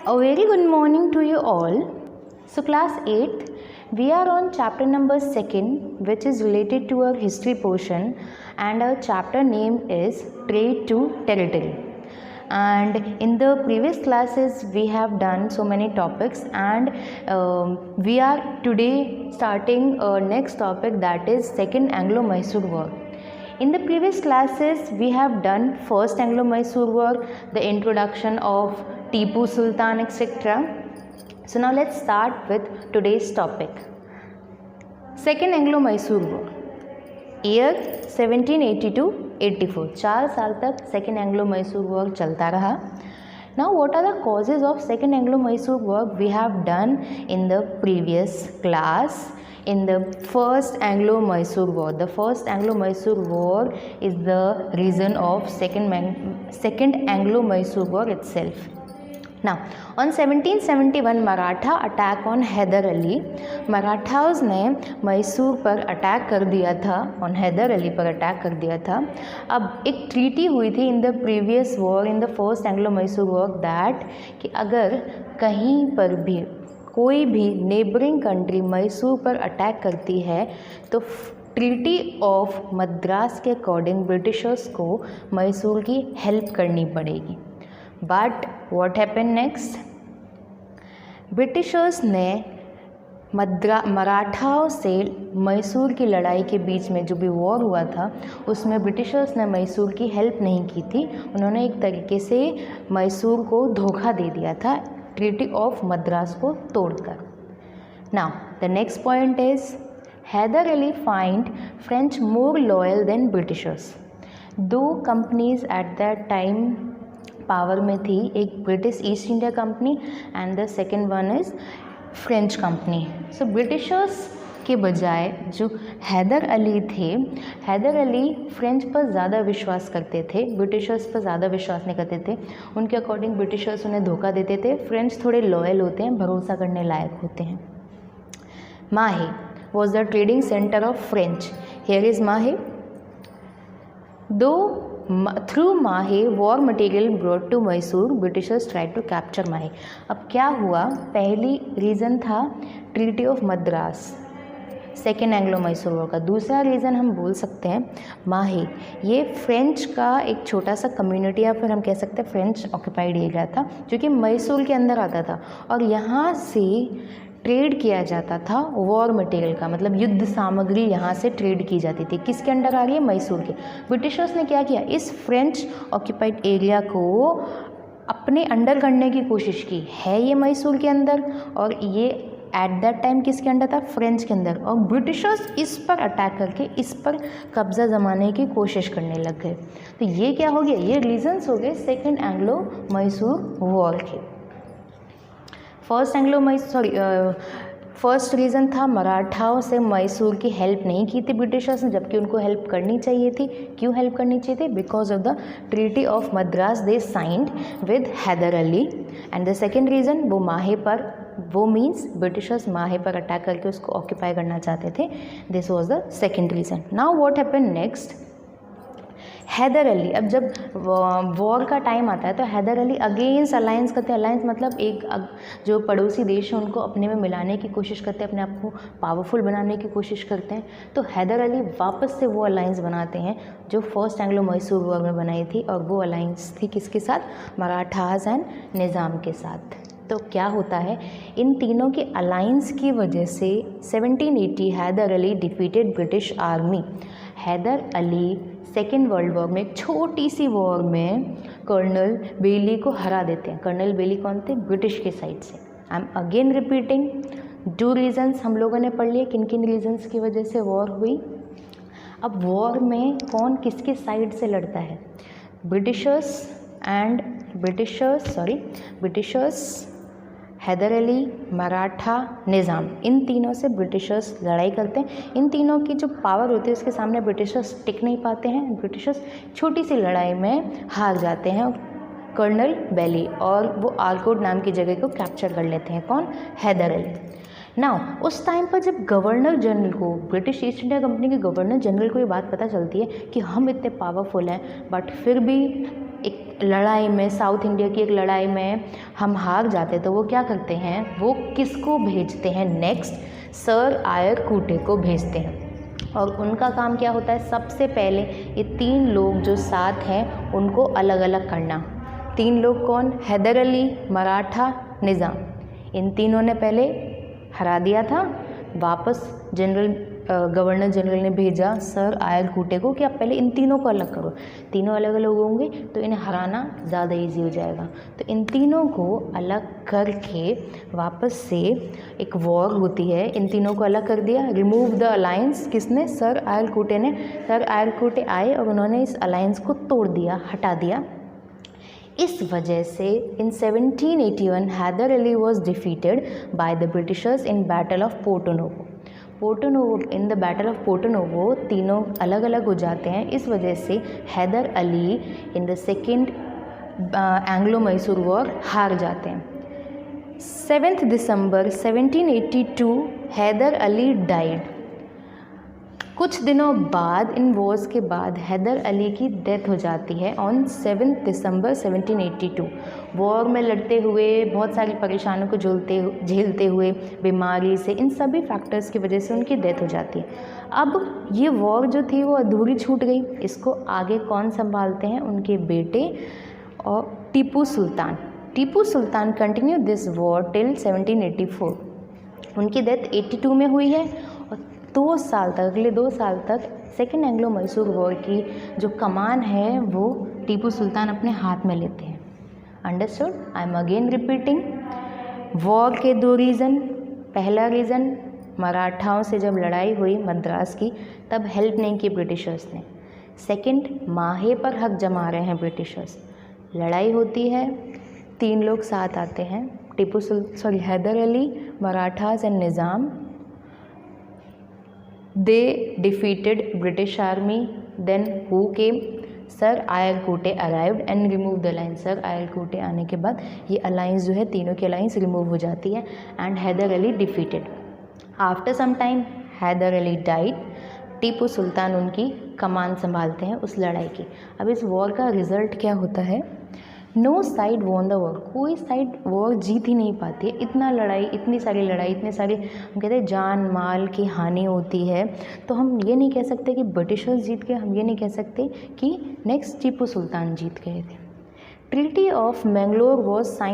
A very good morning to you all. So class 8th, we are on chapter number 2nd, which is related to our history portion, and our chapter name is Trade to Territory. And in the previous classes we have done so many topics, and we are today starting our next topic, that is Second Anglo-Mysore War. In the previous classes we have done First Anglo-Mysore War, the introduction of Tipu Sultan, etc. So now let's start with today's topic. Second Anglo-Mysore War, year 1782-84. 4 साल तक Second Anglo-Mysore War चलता रहा. Now what are the causes of Second Anglo-Mysore War? We have done in the previous class. In the First Anglo-Mysore War, the First Anglo-Mysore War is the reason of Second Anglo-Mysore War itself. Now, on 1771 Maratha attack on Hyder Ali, मराठाओं ने मैसूर पर attack कर दिया था, on Haider Ali पर attack कर दिया था. अब एक ट्रीटी हुई थी in the previous war, in the first Anglo Mysore war, that कि अगर कहीं पर भी कोई भी नेबरिंग कंट्री मैसूर पर अटैक करती है तो ट्रीटी ऑफ मद्रास के अकॉर्डिंग ब्रिटिशर्स को मैसूर की हेल्प करनी पड़ेगी. But what happen next? Britishers ने मराठाओं से मैसूर की लड़ाई के बीच में जो भी वॉर हुआ था उसमें ब्रिटिशर्स ने मैसूर की हेल्प नहीं की थी. उन्होंने एक तरीके से मैसूर को धोखा दे दिया था ट्रीटी ऑफ मद्रास को तोड़कर. Now the next point is Hyder Ali find French more loyal than Britishers. दो companies at that time power में थी, एक British East India company and the second one is French company. So Britishers के बजाय जो हैदर अली थे, हैदर अली फ्रेंच पर ज़्यादा विश्वास करते थे, ब्रिटिशर्स पर ज़्यादा विश्वास नहीं करते थे. उनके अकॉर्डिंग ब्रिटिशर्स उन्हें धोखा देते थे. फ्रेंच थोड़े लॉयल होते हैं, भरोसा करने लायक होते हैं. Mahe was the trading centre of French. Here is Mahe. Though through Mahe war material brought to Mysore, Britishers try to capture Mahe. अब क्या हुआ? पहली रीज़न था treaty of Madras, second Anglo Mysore war का. दूसरा रीज़न हम बोल सकते हैं माहे. ये फ्रेंच का एक छोटा सा कम्युनिटी या फिर हम कह सकते हैं फ्रेंच ऑक्यूपाइड एरिया था जो कि मैसूर के अंदर आता था और यहाँ से ट्रेड किया जाता था वॉर मटेरियल का, मतलब युद्ध सामग्री यहाँ से ट्रेड की जाती थी. किसके अंडर आ रही है? मैसूर के. ब्रिटिशर्स ने क्या किया? इस फ्रेंच ऑक्यूपाइड एरिया को अपने अंडर करने की कोशिश की. है ये मैसूर के अंदर और ये एट दैट टाइम किसके अंडर था? फ्रेंच के अंदर. और ब्रिटिशर्स इस पर अटैक करके इस पर कब्जा जमाने की कोशिश करने लग गए. तो ये क्या हो गया? ये रीजंस हो गए सेकेंड एंग्लो मैसूर वॉर के. फर्स्ट रीज़न था मराठाओं से मैसूर की हेल्प नहीं की थी ब्रिटिशर्स ने, जबकि उनको हेल्प करनी चाहिए थी. क्यों हेल्प करनी चाहिए थी? Because of the treaty of Madras they signed with Hyder Ali. And the second reason वो माहे पर, वो मीन्स ब्रिटिशर्स माहे पर अटैक करके उसको ऑक्यूपाई करना चाहते थे. This was the second reason. Now what happen next? Hyder Ali, अब जब वॉर का टाइम आता है तो हैदर अली अगेंस्ट अलायंस करते हैं. अलायंस मतलब एक जो पड़ोसी देश है उनको अपने में मिलाने की कोशिश करते हैं, अपने आप को पावरफुल बनाने की कोशिश करते हैं. तो हैदर अली वापस से वो अलायंस बनाते हैं जो फर्स्ट एंग्लो मैसूर वॉर में बनाई थी, और वो अलायंस थी किसके साथ? मराठास एंड निज़ाम के साथ. तो क्या होता है? इन तीनों के अलायंस की वजह से 1780 Hyder Ali defeated British army. Hyder Ali second world war में एक छोटी सी वॉर में कर्नल बेली को हरा देते हैं. कर्नल बेली कौन थे? ब्रिटिश के साइड से. I am again repeating, 2 reasons हम लोगों ने पढ़ लिए किन किन रीजंस की वजह से वॉर हुई. अब वॉर में कौन किसके साइड से लड़ता है? ब्रिटिशर्स, हैदर अली, मराठा, निज़ाम, इन तीनों से ब्रिटिशर्स लड़ाई करते हैं. इन तीनों की जो पावर होती है उसके सामने ब्रिटिशर्स टिक नहीं पाते हैं. ब्रिटिशर्स छोटी सी लड़ाई में हार जाते हैं. कर्नल बेली और वो आलकोट नाम की जगह को कैप्चर कर लेते हैं. कौन? हैदर अली. नाउ उस टाइम पर जब गवर्नर जनरल को, ब्रिटिश ईस्ट इंडिया कंपनी के गवर्नर जनरल को ये बात पता चलती है कि हम इतने पावरफुल हैं बट फिर भी एक लड़ाई में, साउथ इंडिया की एक लड़ाई में हम हार जाते तो वो क्या करते हैं, वो किसको भेजते हैं नेक्स्ट, सर आयरकूटे को भेजते हैं। और उनका काम क्या होता है, सबसे पहले ये 3 लोग जो साथ हैं उनको अलग अलग करना। 3 लोग कौन, हैदर अली, मराठा, निज़ाम, इन तीनों ने पहले हरा दिया था। वापस गवर्नर जनरल ने भेजा सर आयरकूटे को कि आप पहले इन तीनों को अलग करो, तीनों अलग अलग होंगे तो इन्हें हराना ज़्यादा इजी हो जाएगा। तो इन तीनों को अलग करके वापस से एक वॉर होती है, इन तीनों को अलग कर दिया, रिमूव द अलायंस, किसने, सर आयरकूटे ने। सर आयरकूटे आए और उन्होंने इस अलायंस को तोड़ दिया, हटा दिया। इस वजह से in 1781 Hyder Ali was defeated by the Britishers in battle of Portonovo. In the battle of Portonovo तीनों अलग अलग हो जाते हैं। इस वजह से Hyder Ali in the second Anglo Mysore war हार जाते हैं। 7 दिसंबर 1782 हैदर अली डाइड। कुछ दिनों बाद, इन वॉर्स के बाद हैदर अली की डेथ हो जाती है ऑन 7 दिसंबर 1782। वॉर में लड़ते हुए, बहुत सारी परेशानियों को झेलते हुए, बीमारी से, इन सभी फैक्टर्स की वजह से उनकी डेथ हो जाती है। अब ये वॉर जो थी वो अधूरी छूट गई। इसको आगे कौन संभालते हैं, उनके बेटे और Tipu Sultan. Tipu Sultan continue this war till 1784। उनकी डेथ 82 में हुई है और 2 साल तक, अगले 2 साल तक सेकेंड एंग्लो मैसूर वॉर की जो कमान है वो टीपू सुल्तान अपने हाथ में लेते हैं। Understood? I am again repeating. War के 2 रीज़न। पहला रीज़न, मराठाओं से जब लड़ाई हुई मद्रास की, तब हेल्प नहीं की ब्रिटिशर्स ने। सेकंड, माहे पर हक जमा रहे हैं ब्रिटिशर्स। लड़ाई होती है, 3 लोग साथ आते हैं, Hyder Ali, Marathas and Nizam. They defeated British army. Then who came? Sir Eyre Coote arrived and remove the alliance. Sir Eyre Coote आने के बाद ये अलायंस जो है, तीनों की अलायंस रिमूव हो जाती है and Hyder Ali defeated. After some time Hyder Ali died. Tipu Sultan उनकी कमान संभालते हैं उस लड़ाई की। अब इस वॉर का रिजल्ट क्या होता है? No side won the war. कोई साइड वॉर जीत ही नहीं पाती है। इतना लड़ाई, इतनी सारी लड़ाई, इतने सारे, हम कहते हैं जान माल की हानि होती है, तो हम ये नहीं कह सकते कि ब्रिटिशर्स जीत गए, हम ये नहीं कह सकते कि नेक्स्ट टीपू सुल्तान जीत गए थे। Treaty of Mangalore was sign